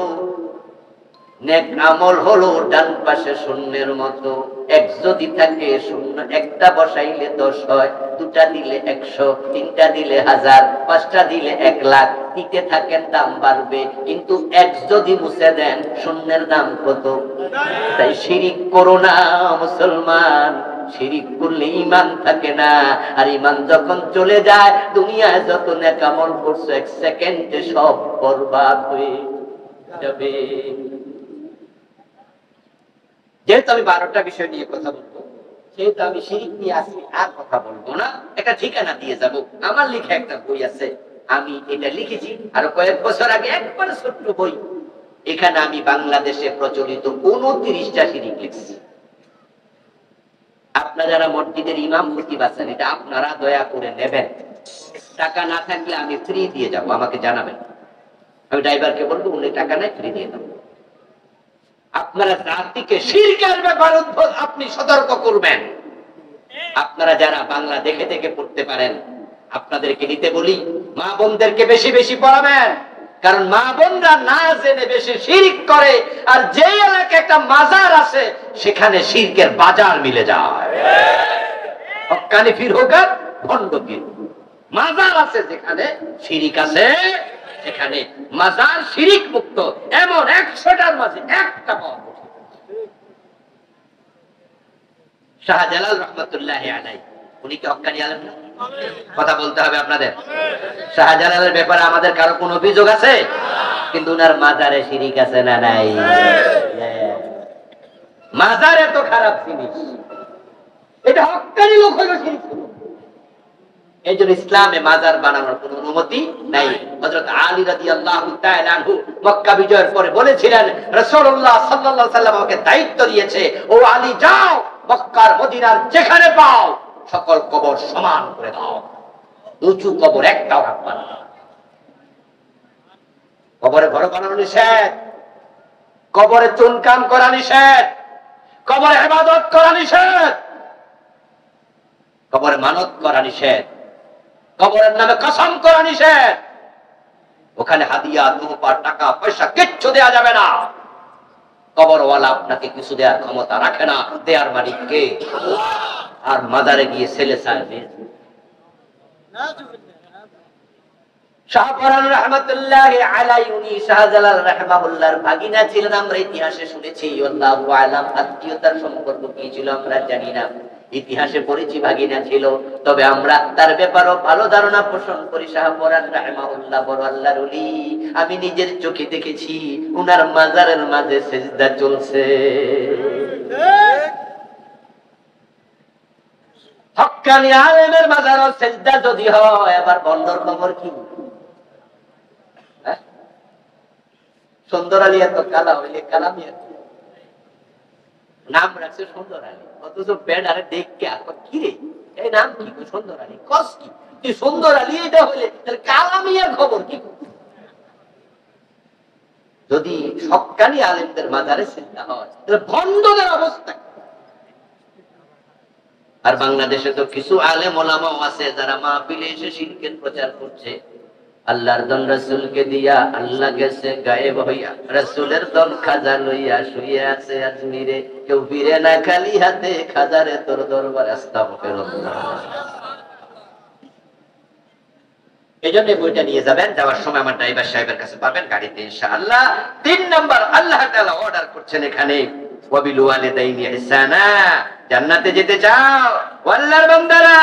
নেক আমল হলো ডান পাশে শূন্যের মতো। এক যদি থাকে শূন্য, একটা বসাইলে 10 হয়, দুটা দিলে 100, তিনটা দিলে 1000, পাঁচটা দিলে 1 লাখ, দিতে থাকেন দাম বাড়বে। কিন্তু এক যদি মুছে দেন শূন্যের দাম কত? তাই শিরিক করো না মুসলমান। শিরিক করলে ঈমান থাকে না, আর ঈমান যখন চলে যায় দুনিয়ায় যত নেক আমল করছো 1 সেকেন্ডে সব বরবাদ হয়ে যাবে। যেহেতু আমি 12টা বিষয় নিয়ে কথা বলবো, সেহেতু আমি শিরিক নিয়ে আসি আর কথা বলবো না। একটা ঠিকানা দিয়ে যাব, আমার লেখা একটা বই আছে, আমি এটা লিখেছি আরো কয়েক বছর আগে, একবার ছোট্ট বই। এখানে আমি বাংলাদেশে প্রচলিত 29টা শিরিক লিখছি। আপনারা যারা মসজিদের ইমাম খতিব আছেন, এটা আপনারা দয়া করে নেবেন। টাকা না থাকলে আমি ফ্রি দিয়ে যাব, আমাকে জানাবেন। আমি ড্রাইভারকে বলবো উনি টাকা নাই, ফ্রি দিয়ে দেবো। আপনারা জাতিকে শিরকের ব্যাপারে আপনি সতর্ক করবেন। আপনারা যারা বাংলা দেখে দেখে পড়তে পারেন, আপনাদেরকে নিতে বলি, মা বোনদেরকে বেশি বেশি পড়াবেন। কারণ মা বোনরা না জেনে বেশি শিরক করে, আর যে এলাকায় একটা মাজার আছে সেখানে শিরকের বাজার মিলে যায়। হক্কানি পীর হোক আর ভণ্ড পীর, মাজার আছে যেখানে শিরক আছে, সেখানে মাজার শিরক মুক্ত। এমন 100টার মাঝে একটা পাওয়া যায়। শাহজালাল রহমাতুল্লাহ আলাইহি, উনি কি হক্কানি আলেম না? কথা বলতে হবে আপনাদের। শাহজালালের ব্যাপারে আমাদের কারো কোনো অভিযোগ আছে? কিন্তু উনার মাজারে শিরক আছে না নাই? মাজারে তো খারাপ জিনিস, এটা হক্কানি লোক হলো শিরক। এই জন্য ইসলামে মাজার বানানোর কোনো অনুমতি নাই। হযরত আলী রাদিয়াল্লাহু তাআলা আনহু মক্কা বিজয়ের পরে বলেছিলেন, রাসূলুল্লাহ সাল্লাল্লাহু আলাইহি ওয়াসাল্লাম আমাকে দায়িত্ব দিয়েছে, ও আলী যাও মক্কার মদিনার যেখানে পাও সকল কবর সমান করে দাও, উঁচু কবর একটাও রাখবা না। কবরে ঘর বানানো নিষেধ, কবরে চুনকাম করা নিষেধ, কবরে ইবাদত করা নিষেধ, কবরে মানত করা নিষেধ, কবরের নামে কসম করা নিষেধ। ওখানে হাদিয়া, তোহফা, টাকা পয়সা কিচ্ছু দেয়া যাবে না। কবরওয়ালা আপনাকে কিছু দেওয়ার ক্ষমতা রাখে না, দেয়ার মালিক কে? আর মাজারে গিয়ে ছেলে চাইবে। শাহপরান রাহমাতুল্লাহি আলাইহি উনি শাহজালাল রাহমাহুল্লাহর ভাগিনা ছিলেন। আমরা ইতিহাসে শুনেছি, আল্লাহু আলাম আত্মীয়তার সম্পর্ক কি ছিল আমরা জানি না, ইতিহাসে পড়েছি ভাগিনা ছিল। তবে আমরা তার ব্যাপারেও ভালো ধারণা পোষণ করি। শাহপরান রাহমাহুল্লাহ বড় আল্লাহর ওলি। আমি নিজের চোখে দেখেছি উনার মাজারের মাঝে সিজদা চলছে। হক্কানি আলেমের মাজারও সিজদা যদি হয়, আবার বন্ধর খবর কি? সুন্দর আলী এত কালা হইলে কালামি নাম রাখছে সুন্দর আলী, অথচ ব্যানারে দেখকে কি রে এই নাম কি সুন্দর আলী, কস কি তুই সুন্দর আলী এটা হইলে তাহলে কালামিয়ার খবর কি? যদি হক্কানি আলেমদের মাজারে সিজদা হয় তাহলে ভণ্ডদের অবস্থা। আর বাংলাদেশে তো কিছু আলেম ওলামাও আছে যারা মাহফিলে এসে শিরকের প্রচার করছে। আল্লাহর দন রাসূলকে দিয়া আল্লাহ গেছে গায়েব হইয়া, রাসূলের দন খাজা লইয়া শুয়ে আছে আজমিরে, কেউ ফিরে না খালি হাতে, খাজারে তোর দরবার আস্তাগফিরুল্লাহ। এইজন্য বইটা নিয়ে যাবেন, যাওয়ার সময় আমার ড্রাইভার সাহেবের কাছে পাবেন গাড়িতে ইনশাআল্লাহ। ৩ নাম্বার আল্লাহ তাআলা অর্ডার করছেন এখানে, ওয়াবিল ওয়ালিদাইনি ইহসানা। জান্নাতে যেতে চাও আল্লাহর বান্দারা,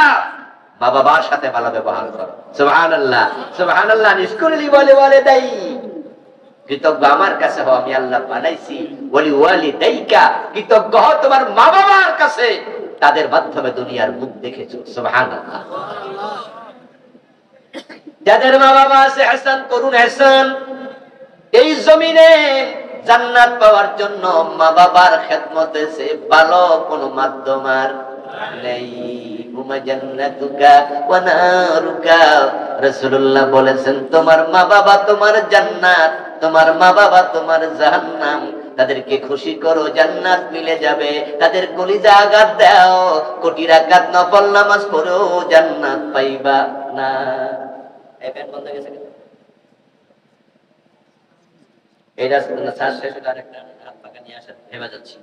মা বাবার সাথে ভালো ব্যবহার করো। সুবহানাল্লাহ সুবহানাল্লাহ। নিষ্কুলি বলে ওয়ালিদাই, কৃতজ্ঞ আমার কাছে হও, আমি আল্লাহ বানাইছি। ওয়ালি ওয়ালিদাইকা, কৃতজ্ঞ হও তোমার মা বাবার কাছে, তাদের মাধ্যমে দুনিয়ার মুখ দেখেছো। সুবহানাল্লাহ। যাদের মা বাবা আছে ইহসান করুন ইহসান। এই জমিনে জান্নাত পাওয়ার জন্য মা বাবার খেদমতে সে ভালো কোনো মাধ্যম আর নেই। হুমা জান্নাতুকা ওয়া নারুকা, রাসূলুল্লাহ বলেছেন তোমার মা বাবা তোমার জান্নাত, তোমার মা বাবা তোমার জাহান্নাম। তাদেরকে খুশি করো, জান্নাত মিলে যাবে। তাদের কলিজা আঘাত দাও, কোটি রাকাত নফল নামাজ পড়ো, জান্নাত পাইবা না। এখন বন্ধ গেছে এই রাস্তা সার শেষ হলে আরেকটা হাত পাকা নিয়ে আসেন, ভেবা যাচ্ছি।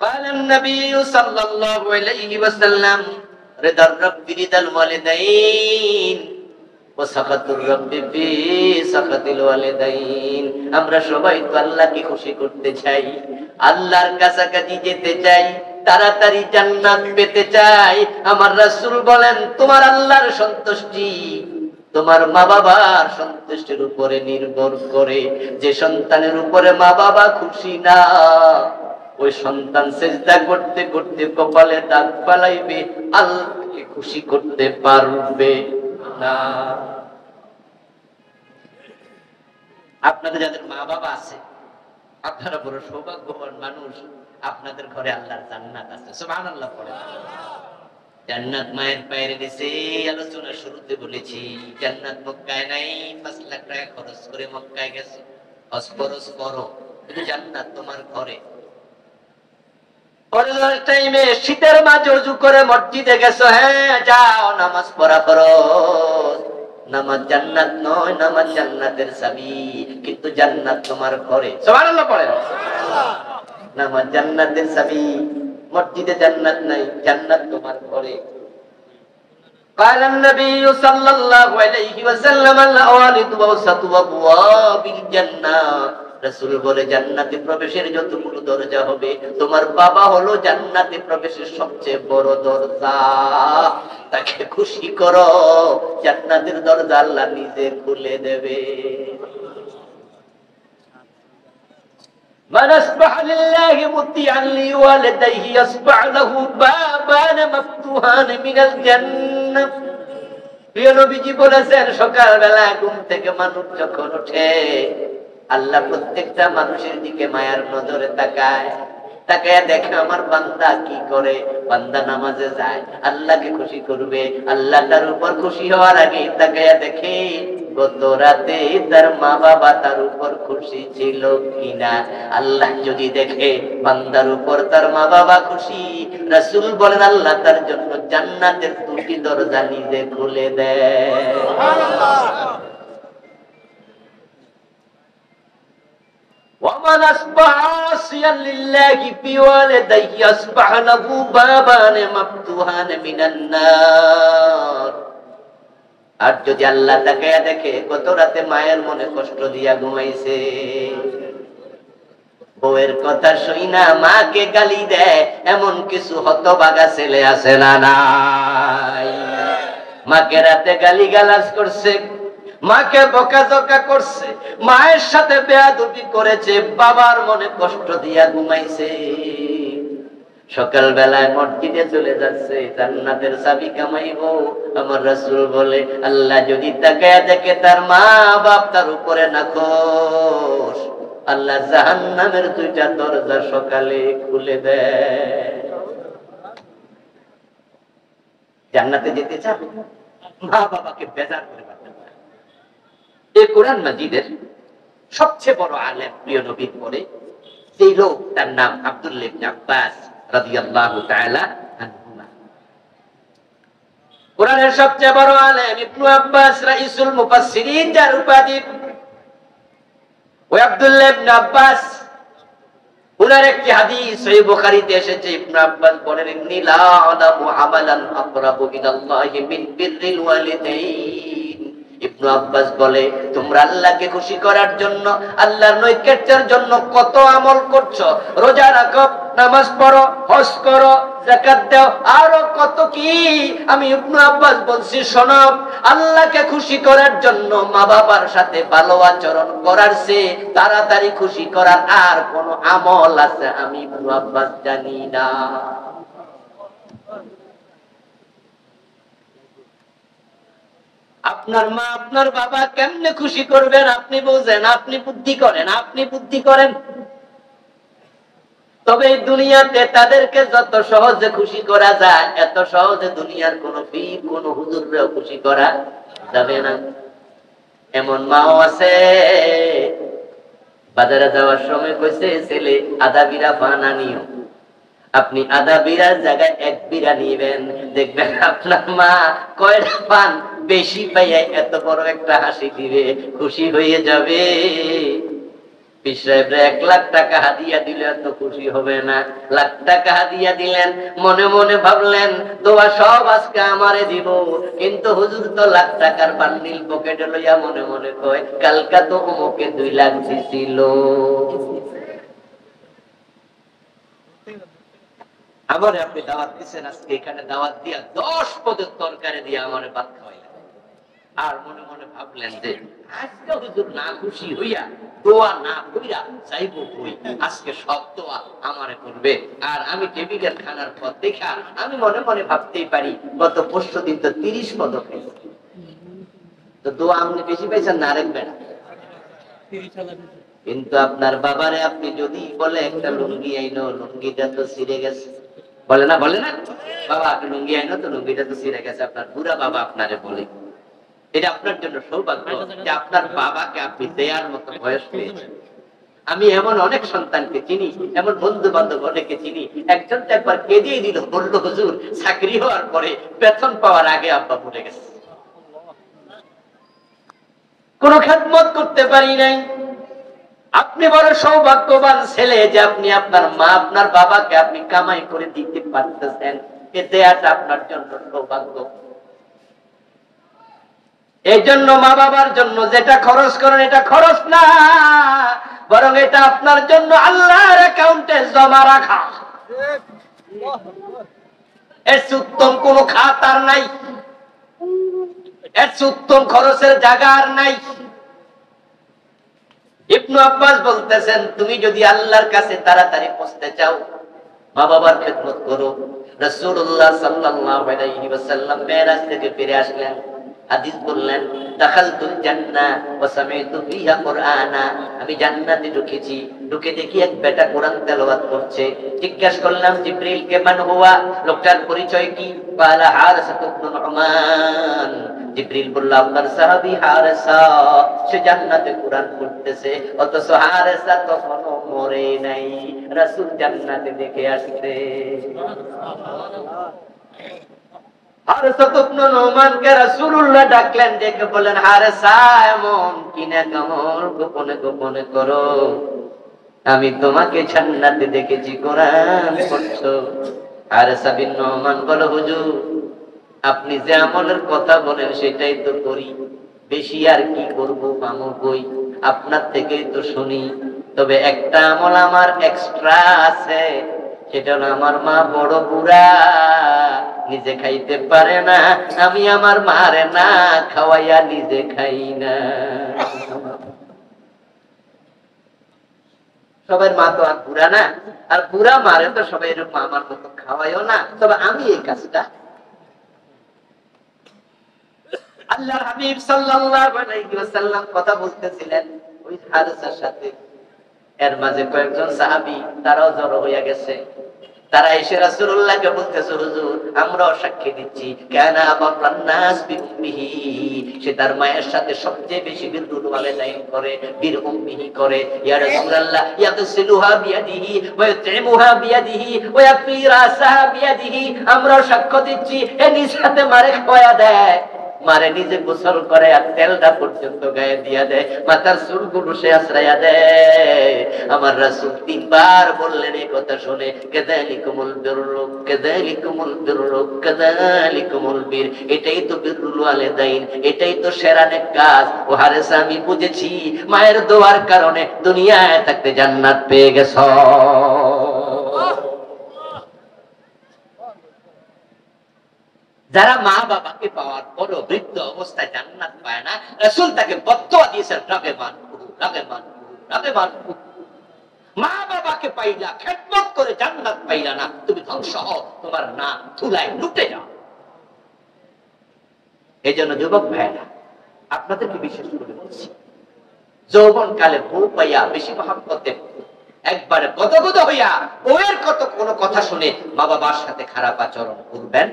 قال النبي صلى الله عليه وسلم رضا الرب رضا الوالدين وسخط الرب في سخط الوالدين। আমরা সবাই তো আল্লাহকে খুশি করতে চাই, আল্লাহর কাছাকাছি যেতে চাই, তাড়াতাড়ি জান্নাত পেতে চাই। আমার রাসূল বলেন তোমার আল্লাহর সন্তুষ্টি তোমার মা বাবার সন্তুষ্টির উপরে নির্ভর করে। যে সন্তানের উপরে মা বাবা খুশি না, ওই সন্তান সিজদা করতে করতে কপালে দাগ ফালাইবে, আল্লাহকে খুশি করতে পারবে না। আপনাদের যাদের মা বাবা আছে, আপনারা বড় সৌভাগ্যবান মানুষ, আপনাদের ঘরে আল্লাহর জান্নাত আছে। সুবহানাল্লাহ পড়েন। জান্নাত মায়ের পায়ের নিচে। আলোচনা শুরুতে বলেছি জান্নাত মক্কায় নাই। ৫ লাখ টাকা খরচ করে মক্কায় গেছে, হজ খরচ করো, কিন্তু জান্নাত তোমার ঘরে। ফরজের টাইমে শীতের মাঝে ওযু করে মসজিদে গেছো, হ্যাঁ যাও নামাজ পড়া ফরজ। নামাজ জান্নাত নয়, নামাজ জান্নাতের চাবি, কিন্তু জান্নাত তোমার ঘরে। সুবহানাল্লাহ পড়েন। নামাজ জান্নাতের চাবি, মসজিদে জান্নাত নাই, জান্নাত তোমার ঘরে। قال النبي صلى الله عليه وسلم الوالد وسط ابواب الجنه। রাসূল বলে জান্নাতে প্রবেশের যতগুলো দরজা হবে, তোমার বাবা হলো জান্নাতে প্রবেশের সবচেয়ে বড় দরজা। তাকে খুশি করো, জান্নাতের দরজা আল্লাহ নিজে খুলে দেবে। من أصبح لله مطيعا لوالديه يصبح له بابان مفتوحان من الجنة। প্রিয় নবীজি বলেছেন সকালবেলা ঘুম থেকে মানুষ যখন ওঠে, আল্লাহ প্রত্যেকটা মানুষের দিকে মায়ার নজরে তাকায়, তাকায় দেখে আমার বান্দা কি করে। বান্দা নামাজে যায়, আল্লাহকে খুশি করবে। আল্লাহ তার উপর খুশি হওয়ার আগে তাকায় দেখে গত রাতে তার মা বাবা তার উপর খুশি ছিল কিনা। আল্লাহ যদি দেখে বান্দার উপর তার মা বাবা খুশি, রাসূল বলেন আল্লাহ তার জন্য জান্নাতের 2টি দরজা নিজে খুলে দেয়। সুবহানাল্লাহ। ومن أصبح عاصيا لله في والديه أصبح له بابان مفتوحان من النار। আর যদি আল্লাহ তাকে দেখে কত রাতে মায়ের মনে কষ্ট দিয়া ঘুমাইছে, বউয়ের কথা শুই না মাকে গালি দেয়, এমন কিছু হতভাগা ছেলে আছে না নাই? মাকে রাতে গালি গালাজ করছে, মাকে বকাঝকা করছে, মায়ের সাথে বেয়াদবি করেছে, বাবার মনে কষ্ট দিয়া ঘুমাইছে। সকাল বেলায় মসজিদে চলে যাচ্ছে, জান্নাতের চাবি কামাইবো। আমার রাসূল বলে, আল্লাহ যদি তাকায়া দেখে তার মা বাপ তার উপরে নাখোশ, আল্লাহ জাহান্নামের দুইটা দরজা সকালে খুলে দেয়। জান্নাতে যেতে চান, মা বাবাকে বেজার করে পাঠান। এই কোরআন মাজিদের সবচেয়ে বড় আলেম প্রিয় নবীর পরে সেই লোক, তার নাম আব্দুল্লাহ ইবনে আব্বাস রাদিয়াল্লাহু তাআলা আনহুমা। কোরআনের সবচেয়ে বড় আলেম ইবনে আব্বাস রাইসুল মুফাসসিরিন যার উপাধি, ওই আব্দুল্লাহ ইবনে আব্বাস, উনার একটি হাদিস সহিহ বুখারীতে এসেছে। ইবনে আব্বাস বলেন, ইন্নী লা আলামু আমালান আকরাবু ইলাল্লাহি মিন বিররিল ওয়ালিদাইন। ইবনে আব্বাস বলে, তোমরা আল্লাহকে খুশি করার জন্য, আল্লাহর নৈকট্যের জন্য কত আমল করছো, রোজা রাখো, নামাজ পড়ো, হজ করো, যাকাত দাও, আরো কত কি। আমি ইবনে আব্বাস বলছি, শোনো, আল্লাহকে খুশি করার জন্য মা বাবার সাথে ভালো আচরণ করার চেয়ে তাড়াতাড়ি খুশি করার আর কোন আমল আছে আমি ইবনে আব্বাস জানি না। আপনার মা আপনার বাবা কেমনে খুশি করবেন আপনি বুঝেন, আপনি বুদ্ধি করেন, আপনি বুদ্ধি করেন। তবে এই দুনিয়াতে তাদেরকে যত সহজে খুশি করা যায়, এত সহজে দুনিয়ার কোন পীর কোন হুজুররেও খুশি করা যাবে না। এমন মাও আছে, বাজারে যাওয়ার সময় কইছে, ছেলে আধা বিরা পান আনিও। আপনি আধা বিরার জায়গায় এক বিরা নিবেন, দেখবেন আপনার মা কয়টা পান বেশি পাইয়া এত বড় একটা হাসি দিবে, খুশি হয়ে যাবে। সাহেবরা 1 লাখ টাকা হাদিয়া দিলে এত খুশি হবে না। লাখ টাকা হাদিয়া দিলেন, মনে মনে ভাবলেন দোয়া সব আজকে আমারে দিব, কিন্তু হুজুর তো লাখ টাকার বান্ডিল পকেটে লইয়া মনে মনে কয়, কালকা তো অমুকে 2 লাখ দিছিল। আমারে আপনি দাওয়াত দিচ্ছেন, আজকে এখানে দাওয়াত দিয়া 10 পদের তরকারি দিয়ে আমারে ভাত খাওয়াইলেন, আর মনে মনে ভাবলেন যে আজকে হুজুর না খুশি হইয়া দোয়া না কইরা যাইবো কই, আজকে সব দোয়া আমারে করবে। আর আমি টেবিলের খানার পর দেখা আমি মনে মনে ভাবতেই পারি, গত 5 দিন তো 30 পদ খাইছি, তো দোয়া আপনি বেশি পাইছেন না আরেক বেড়া। কিন্তু আপনার বাবারে আপনি যদি বলে একটা লুঙ্গি আইনো, লুঙ্গিটা তো ছিঁড়ে গেছে, বলে না, বলে না, বাবা আপনি লুঙ্গি আইনো তো লুঙ্গিটা তো ছিঁড়ে গেছে, আপনার বুড়া বাবা আপনারে বলে, এটা আপনার জন্য সৌভাগ্য যে আপনার বাবাকে আপনি দেয়ার মতো বয়স পেয়েছেন। আমি এমন অনেক সন্তানকে চিনি, এমন বন্ধু বান্ধব অনেকে চিনি, একজন তো একবার কেঁদিয়ে দিল, বলল হুজুর চাকরি হওয়ার পরে বেতন পাওয়ার আগে আব্বা ভুলে গেছে, কোন খেদমত করতে পারি নাই। আপনি বড় সৌভাগ্যবান ছেলে যে আপনি আপনার মা আপনার বাবাকে আপনি কামাই করে দিতে পারতেছেন, এ দেয়াটা আপনার জন্য সৌভাগ্য। এই জন্য মা বাবার জন্য যেটা খরচ করেন এটা খরচ না, বরং এটা আপনার জন্য আল্লাহর অ্যাকাউন্টে জমা রাখা। এর উত্তম কোন খাত আর নাই, এর উত্তম খরচের জায়গা আর নাই। ইবনে আব্বাস বলতেছেন, তুমি যদি আল্লাহর কাছে তাড়াতাড়ি পৌঁছতে চাও, মা বাবার খেদমত করো। রাসূলুল্লাহ সাল্লাল্লাহু আলাইহি ওয়াসাল্লাম মেরাজ থেকে ফিরে আসলেন, হাদিস বললেন, দাখালতুল জান্নাহ ওয়া সামি'তু ফিহা কুরআনা, আমি জান্নাতে ঢুকেছি, ঢুকে দেখি এক বেটা কোরআন তেলাওয়াত করছে। জিজ্ঞাসা করলাম জিবরিল কে, মান হুয়া, লোকটার পরিচয় কি? ক্বালা হারিসা ইবনে নু'মান। জিবরিল বলল, আপনার সাহাবী হারিসা, সে জান্নাতে কোরআন পড়তেছে, অথচ হারিসা তখনও মরে নাই, রাসূল জান্নাতে দেখে আসছে। হারিসা ইবনে নু'মানকে রাসূলুল্লাহ ডাকলেন, ডেকে বলেন, হারিসা এমন কি নেক আমল গোপনে গোপনে করো, আমি তোমাকে জান্নাতে দেখেছি কোরআন পড়ছো। আর সাবিন নোমান বলো হুজুর আপনি যে আমলের কথা বলেন সেটাই তো করি, বেশি আর কি করব, মামু কই আপনার থেকেই তো শুনি। তবে একটা আমল আমার এক্সট্রা আছে, সেটা হলো আমার মা বড় বুড়া, নিজে খাইতে পারে না, আমি আমার মারে না খাওয়াইয়া নিজে খাই না। সবার মা তো আর বুড়া না, আর বুড়া মারে তো সবাই এরকম আমার মতো খাওয়াইও না, তবে আমি এই কাজটা। আল্লাহর হাবিব সাল্লাল্লাহু আলাইহি ওয়াসাল্লাম কথা বলতেছিলেন ওই হারেসের সাথে, এর মাঝে কয়েকজন সাহাবী তারাও জড়ো হইয়া গেছে। তারা এসে রাসূলুল্লাহকে বলতেছে হুজুর আমরাও সাক্ষী দিচ্ছি কানা আবারান নাস বিউম্মিহি, সে তার মায়ের সাথে সবচেয়ে বেশি বিররুল ওয়ালিদাইন করে, বীর উম্মিহি করে। ইয়া রাসূলুল্লাহ ইয়াগসিলুহা বিয়াদিহি ওয়া ইউতইমুহা বিয়াদিহি ওয়া ইয়াফি রাসাহা বিয়াদিহি, আমরাও সাক্ষ্য দিচ্ছি এ নিজ হাতে মারে খাওয়া দেয়, মারে নিজে গোসল করে আর তেলটা পর্যন্ত গায়ে দিয়া দেয়, মাথার চুলগুলো সে আশ্রয়া দেয়। আমার রাসূল তিনবার বললেন এই কথা শুনে, কাযালিকুমুল বিররু কাযালিকুমুল বিররু কাযালিকুমুল বীর, এটাই তো বিররুল ওয়ালিদাইন, এটাই তো সেরা নেক কাজ। ও হারেসা আমি বুঝেছি মায়ের দোয়ার কারণে দুনিয়ায় থাকতে জান্নাত পেয়ে গেছো। যারা মা বাবাকে পাওয়ার পরও বৃদ্ধ অবস্থায় জান্নাত পায় না, রাসূল তাকে বদদুয়া দিয়েছেন রাগেমান রাগেমান রাগেমান। মা বাবাকে পাইলা, খেদমত করে জান্নাত পাইলা না, তুমি ধ্বংস হও, তোমার না ধুলায় লুটে যাও। এই জন্য যুবক ভাইরা আপনাদেরকে বিশেষ করে বলছি, যৌবন কালে বউ পাইয়া বেশি মহব্বতে একবারে গদগদ হইয়া বউয়ের কোনো কথা শুনে মা বাবার সাথে খারাপ আচরণ করবেন,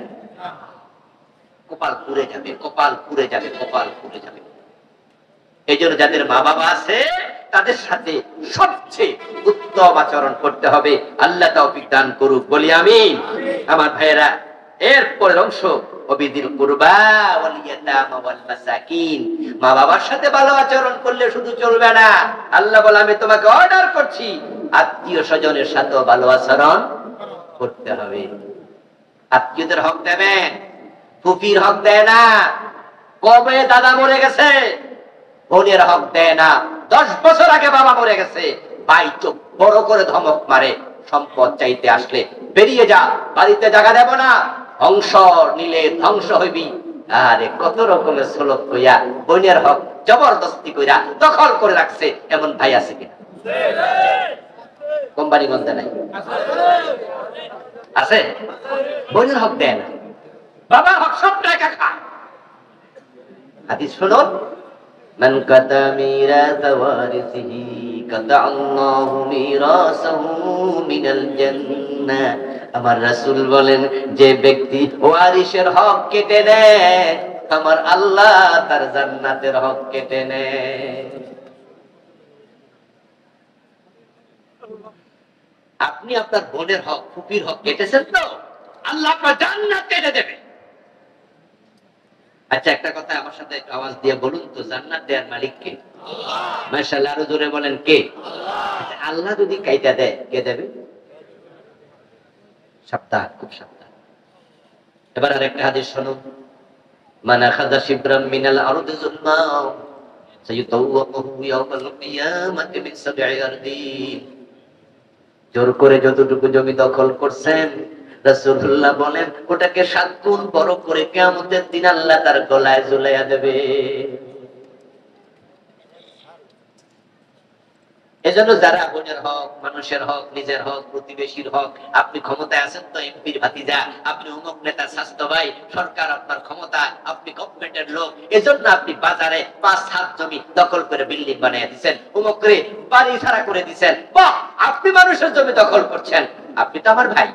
কপাল পুড়ে যাবে, কপাল পুড়ে যাবে, কপাল পুড়ে যাবে। এই জন্য যাদের মা বাবা আছে তাদের সাথে সবচেয়ে উত্তম আচরণ করতে হবে। আল্লাহ তৌফিক দান করুক, বলি আমিন। আমার ভাইয়েরা, এরপরের অংশ ওয়াবিদিল কুরবা ওয়াল ইয়াতামা ওয়াল মাসাকিন। মা বাবার সাথে ভালো আচরণ করলে শুধু চলবে না, আল্লাহ বলে আমি তোমাকে অর্ডার করছি আত্মীয় স্বজনের সাথেও ভালো আচরণ করতে হবে। আত্মীয়দের হক দেবেন, ফুফির হক দেয় না, কবে দাদা মরে গেছে বোনের হক দেয় না, 10 বছর আগে বাবা মরে গেছে ভাই চোখ বড় করে ধমক মারে, সম্পদ চাইতে আসলে বেরিয়ে যা, বাড়িতে জায়গা দেব না, অংশ নিলে ধ্বংস হইবি। আরে কত রকমের সলক কইয়া বোনের হক জবরদস্তি কইরা দখল করে রাখছে, এমন ভাই আছে কিনা? কোম্পানি গন্ধে নাই আছে? বোনের হক দেয় না, বাবার হক সব টাকা খায়। হাদিস শুনুন, মান কাতা মিরাসা ওয়ারিসিহি কাতা আল্লাহু মিরাসাহু মিনাল জান্নাহ। আমার রাসূল বলেন যে ব্যক্তি ওয়ারিসের হক কেটে নেয় আমার আল্লাহ তার জান্নাতের হক কেটে নেয়। আপনি আপনার বোনের হক ফুপির হক কেটেছেন তো আল্লাহ আপনার জান্নাত কেটে দেবে। আচ্ছা একটা কথা আমার সাথে একটু আওয়াজ দিয়ে বলুন তো, জান্নাত দেওয়ার মালিক কে? আল্লাহ। মাশাআল্লাহ, আরো জোরে বলেন কে? আল্লাহ। আল্লাহ যদি কাইটা দেয় কে দেবে? সাবধান, খুব সাবধান। এবার আরেকটা হাদিস শুনুন, মান আখাযা শিবরাম মিনাল আরদি যুলমা সাইয়ুতাওয়াক্কুহু ইয়াওমাল কিয়ামাতি মিন সাব'i আরদিন। জোর করে যতটুকু জমি দখল করছেন রাসূলুল্লাহ বলেন ওটাকে 7 গুণ বড় করে কিয়ামতের দিন আল্লাহ তার গলায় ঝুলাইয়া দেবে। এজন্য যারা বোনের হক, মানুষের হক, নিজের হক, প্রতিবেশীর হক, আপনি ক্ষমতায় আছেন তো এমপির ভাতিজা, আপনি অমুক নেতা স্বাস্থ্য ভাই, সরকার আপনার ক্ষমতা, আপনি গভর্নমেন্টের লোক, এজন্য আপনি বাজারে 5-7 জমি দখল করে বিল্ডিং বানিয়ে দিচ্ছেন, অমুক করে বাড়ি ছাড়া করে দিচ্ছেন, বাহ আপনি মানুষের জমি দখল করছেন, আপনি তো আমার ভাই।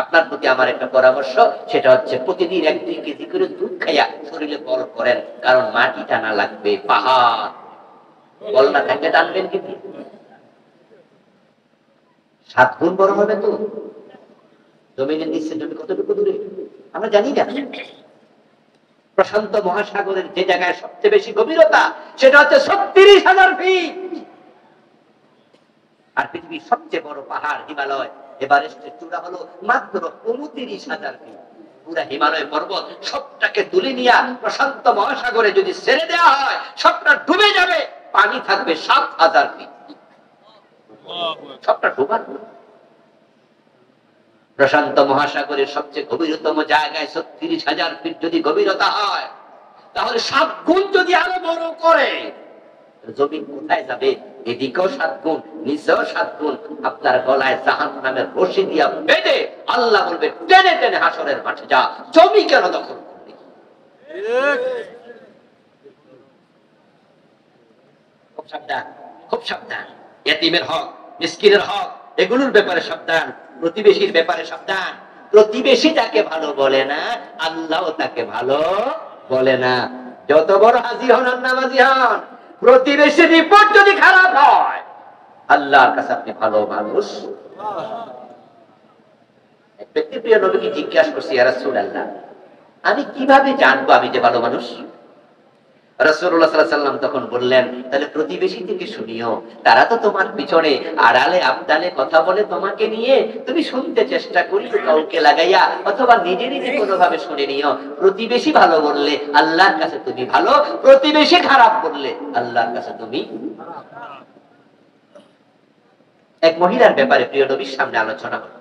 আপনার প্রতি আমার একটা পরামর্শ, সেটা হচ্ছে প্রতিদিন 1-2 কেজি করে দুধ খাইয়া শরীরে বল করেন, কারণ মাটি টানা লাগবে, পাহাড় বল না থাকলে টানবেন কি? 7 গুণ বড় হবে তো। জমিনের নিচে জমি কতটুকু দূরে আমরা জানি না। প্রশান্ত মহাসাগরের যে জায়গায় সবচেয়ে বেশি গভীরতা সেটা হচ্ছে 36,000 ফিট। আর পৃথিবীর সবচেয়ে বড় পাহাড় হিমালয়, এভারেস্টের চূড়া হলো মাত্র 29,000 ফিট। পুরা হিমালয় পর্বত সবটাকে তুলে নিয়ে প্রশান্ত মহাসাগরে যদি ছেড়ে দেওয়া হয়, সবটা ডুবে যাবে, পানি থাকবে 7,000 ফিট। সবটা ডুবার। প্রশান্ত মহাসাগরের সবচেয়ে গভীরতম জায়গায় 36,000 ফিট যদি গভীরতা হয়, তাহলে 7 গুণ যদি আরো বড় করে, জমিন কোথায় যাবে? এদিকেও 7 গুণ, নিচেও 7 গুণ। আপনার গলায় জাহান্নামের রশি দিয়া বেঁধে আল্লাহ বলবে, টেনে টেনে হাসরের মাঠে যা, জমি কেন দখল করলি? খুব সাবধান, খুব সাবধান। ইতিমের হক, মিসকিনের হক, এগুলোর ব্যাপারে সাবধান। প্রতিবেশীর ব্যাপারে সাবধান। প্রতিবেশী তাকে ভালো বলে না, আল্লাহও তাকে ভালো বলে না। যত বড় হাজি হন আর নামাজি হন, প্রতিবেশীর রিপোর্ট যদি খারাপ হয়, আল্লাহর কাছে আপনি ভালো মানুষ। এক ব্যক্তি প্রিয় নবীকে জিজ্ঞাসা করছি, ইয়া রাসূলুল্লাহ, আমি কিভাবে জানবো আমি যে ভালো মানুষ? রাসূলুল্লাহ সাল্লাল্লাহু আলাইহি ওয়াসাল্লাম তখন বললেন, তাহলে প্রতিবেশী থেকে শুনিও। তারা তো তোমার পিছনে আড়ালে আবদালে কথা বলে তোমাকে নিয়ে, তুমি শুনতে চেষ্টা করিও কাউকে লাগাইয়া, অথবা নিজে নিজে কোনোভাবে শুনে নিও। প্রতিবেশী ভালো বললে আল্লাহর কাছে তুমি ভালো, প্রতিবেশী খারাপ বললে আল্লাহর কাছে তুমি। এক মহিলার ব্যাপারে প্রিয় নবীর সামনে আলোচনা হলো,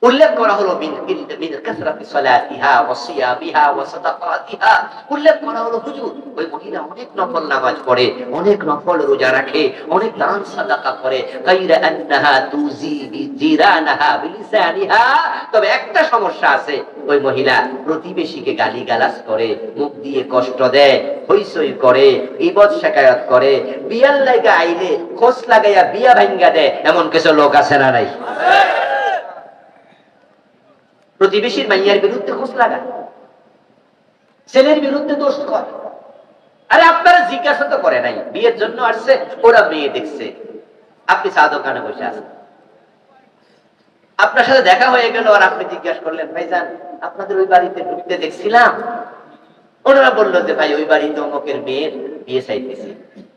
উল্লেখ করা হলো উল্লেখ করা হলো, হুজুর ওই মহিলা অনেক নফল নামাজ পড়ে, অনেক নফল রোজা রাখে, অনেক দান সাদাকা করে, তবে একটা সমস্যা আছে, ওই মহিলা প্রতিবেশীকে গালিগালাজ করে, মুখ দিয়ে কষ্ট দেয়, হইচই করে, ইবাদত শাকায়াত করে, বিয়ার লাগা আইলে খোঁজ লাগাইয়া বিয়া ভাঙ্গা দেয়। এমন কিছু লোক আছে না নাই? প্রতিবেশীর মাইয়ার বিরুদ্ধে খোঁজ লাগায়, ছেলের বিরুদ্ধে দোষ করে। আরে আপনারা জিজ্ঞাসা তো করে নাই, বিয়ের জন্য আসছে, ওরা মেয়ে দেখছে, আপনি চা দোকানে বসে আছেন, আপনার সাথে দেখা হয়ে গেল, আর আপনি জিজ্ঞাসা করলেন, ভাইজান আপনাদের ওই বাড়িতে ঢুকতে দেখছিলাম। ওনারা বললো যে ভাই ওই বাড়িতে অমুকের মেয়ের বিয়ে চাইতেছি।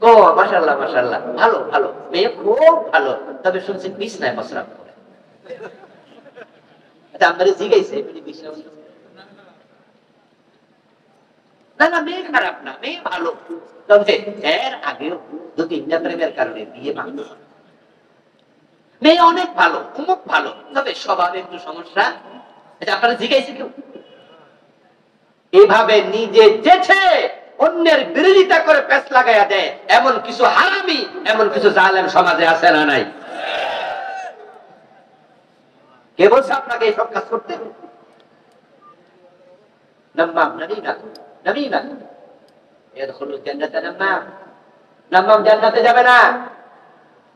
ও মাশাআল্লাহ মাশাআল্লাহ, ভালো ভালো, মেয়ে খুব ভালো, তবে শুনছি বিছনায় প্রস্রাব করে। আপনারা জিজ্ঞাসা না, না মেয়ে খারাপ না, মেয়ে ভালো, তবে এর আগেও 2-3টা প্রেমের কারণে বিয়ে ভাঙল। মেয়ে অনেক ভালো, অমুক ভালো, তবে স্বভাবে একটু সমস্যা। আপনারা জিজ্ঞাসা কেউ? এইভাবে নিজে যেছে অন্যের বিরোধিতা করে পেছ লাগাইয়া দেয়, এমন কিছু হারামি, এমন কিছু জালেম সমাজে আছে না নাই? কে বলছে আপনাকে এইসব কাজ করতে? নাম্মাম জান্নাতে যাবে না।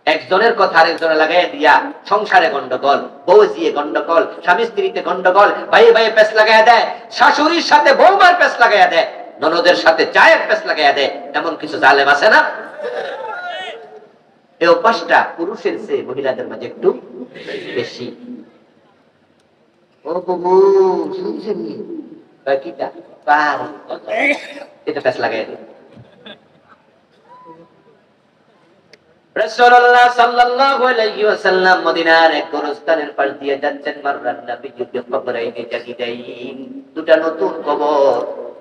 একজনের কথা আরেকজনে লাগাই দিয়া সংসারে গন্ডগোল, বউ জিয়ে গন্ডগোল, স্বামী স্ত্রীতে গন্ডগোল, ভাই ভাই পেছ লাগাইয়া দেয়, শাশুড়ির সাথে বউমার পেছ লাগাইয়া দেয়, ননদের সাথে চায়ের পেছ লাগাইয়া দেয়, এমন কিছু জালেম আছে না? এই অভ্যাসটা পুরুষের চেয়ে মহিলাদের মাঝে একটু বেশি। ও বাবু শুনছেন কিটা পার এটা পেছ লাগাইয়া দেয়। রাসূলুল্লাহ সাল্লাল্লাহু আলাইহি ওয়াসাল্লাম মদিনার এক গোরস্থানের পাশ দিয়ে যাচ্ছেন, মাররান নবীয়্যু বিকবরাইনি জাদিদাইন, দুটা নতুন কবর,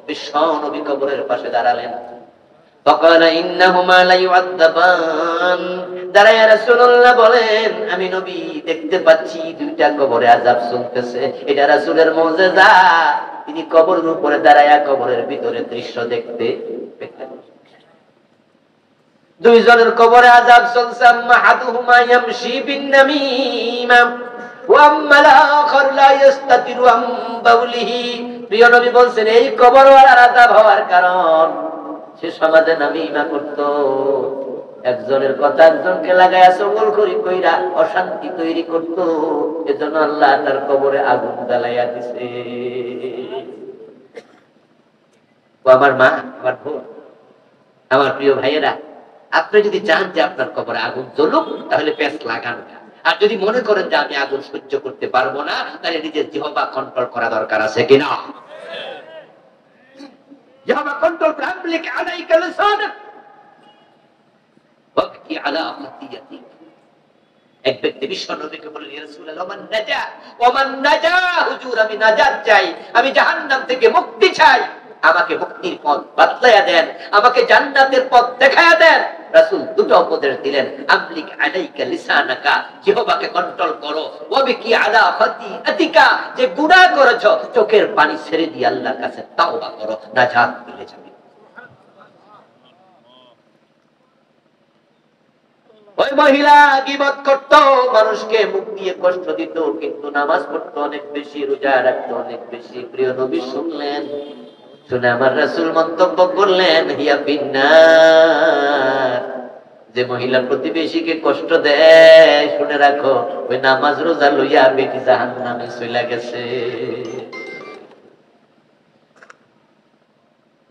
বিশ্ব নবী কবরের পাশে দাঁড়ালেন। ফাকালা ইন্নাহুমা লা ইউআযাবান, দাঁড়ায়া রাসূলুল্লাহ বলেন, আমি নবী দেখতে পাচ্ছি দুইটা কবরে আযাব চলতেছে। এটা রাসূলের মুজিজা, তিনি কবরের উপরে দাঁড়ায়া কবরের ভিতরে দৃশ্য দেখতে পেলেন। দুইজনের কবরে আযাব চলছে, আম্মাহাদুহুমা ইয়ামশি বিন-নামিমা ওয়া আম্মাল আখার লা ইস্তাতিরু আম বাউলিহি। প্রিয় নবী বলেন, এই কবরওয়ালার আযাব হওয়ার কারণ সে সমাজে নামিমা করত, একজনের কথা একজনকে লাগায়া চগলখড়ি কইরা অশান্তি তৈরি করত, এজন্য আল্লাহ তার কবরে আগুন জ্বালাইয়া দিছে। ও আমার মা, আমার বোন, আমার প্রিয় ভাইয়েরা, আপনি যদি চান যে আপনার কবরে আগুন জ্বলুক, তাহলে পেঁচ লাগান না। আর যদি মনে করেন যে আমি আগুন সহ্য করতে পারবো না, তাহলে নিজের জিহ্বা কন্ট্রোল করা দরকার আছে কিনা? জিহ্বা কন্ট্রোল করে আমলিক আলাইকা লিসানাক ওয়াবকি আলা খাতিয়াতিক, এক ব্যক্তি বিশ্ব নবীকে বললেন, ইয়া রাসূলুল্লাহ ওমান নাজা, হুজুর আমি নাজাত চাই, আমি জাহান্নাম থেকে মুক্তি চাই, আমাকে মুক্তির পথ বাতলায়া দেন, আমাকে জান্নাতের পথ দেখায়া দেন। রাসূল দুটো উপদেশ দিলেন, আমলিক আলাইকা লিসানাকা, জিহ্বাকে কন্ট্রোল করো, ওয়াবিকি আলা খাতিআতিকা, যে গুনাহ করেছো চোখের পানি ছেড়ে দিয়ে আল্লাহর কাছে তাওবা করো, নাজাত মিলে যাবে। ওই মহিলা গীবত করত, মানুষকে মুখ দিয়ে কষ্ট দিত, কিন্তু নামাজ পড়তো অনেক বেশি, রোজা রাখতো অনেক বেশি। প্রিয় নবী শুনলেন, শুনে আমার রাসূল মন্তব্য করলেন, হিয়া ফিন্নার, যে মহিলা প্রতিবেশীকে কষ্ট দেয়, শুনে রাখো ওই নামাজ রোজা লইয়া বেটি জাহান্নামে চলে গেছে।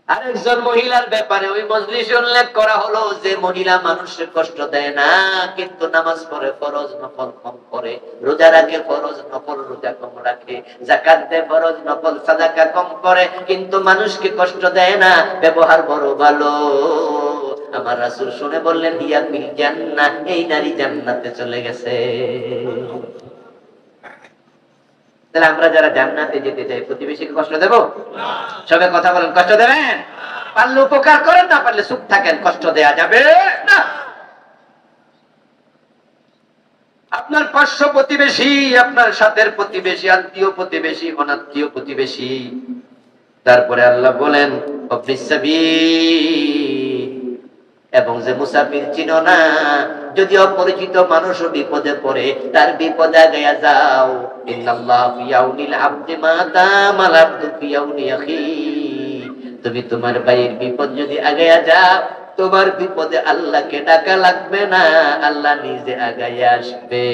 আরেকজন মহিলার ব্যাপারে ওই মজলিসে উল্লেখ করা হলো, যে মহিলা মানুষের কষ্ট দেয় না, কিন্তু নামাজ পড়ে, ফরজ নফল কম করে, রোজা রাখে, ফরজ নফল রোজা কম রাখে, যাকাত দেয়, ফরজ নফল সাদাকা কম করে, কিন্তু মানুষকে কষ্ট দেয় না, ব্যবহার বড় ভালো। আমার রাসূল শুনে বললেন, হিয়া ফিল জান্নাহ, এই নারী জান্নাতে চলে গেছে। তাহলে আমরা যারা জান্নাতে যেতে চাই, প্রতিবেশীকে কষ্ট দেব না? সবাই কথা বলেন, কষ্ট দেবেন? পারলে উপকার করেন, না পারলে চুপ থাকেন, কষ্ট দেয়া যাবে না। আপনার পার্শ্ব প্রতিবেশী, আপনার সাথের প্রতিবেশী, আত্মীয় প্রতিবেশী, অনাত্মীয় প্রতিবেশী, তারপরে আল্লাহ বলেন এবং যে মুসাফির চিনো না, যদি অপরিচিত মানুষও বিপদে পড়ে, তার বিপদে আগায়া যাও। ইন্নাল্লাহা ফি আউনিল আবদি মা দামাল আবদু ফি আউনি আখি, তুমি তোমার ভাইয়ের বিপদ যদি আগায়া যাও, তোমার বিপদে আল্লাহকে ডাকা লাগবে না, আল্লাহ নিজে আগায়া আসবে।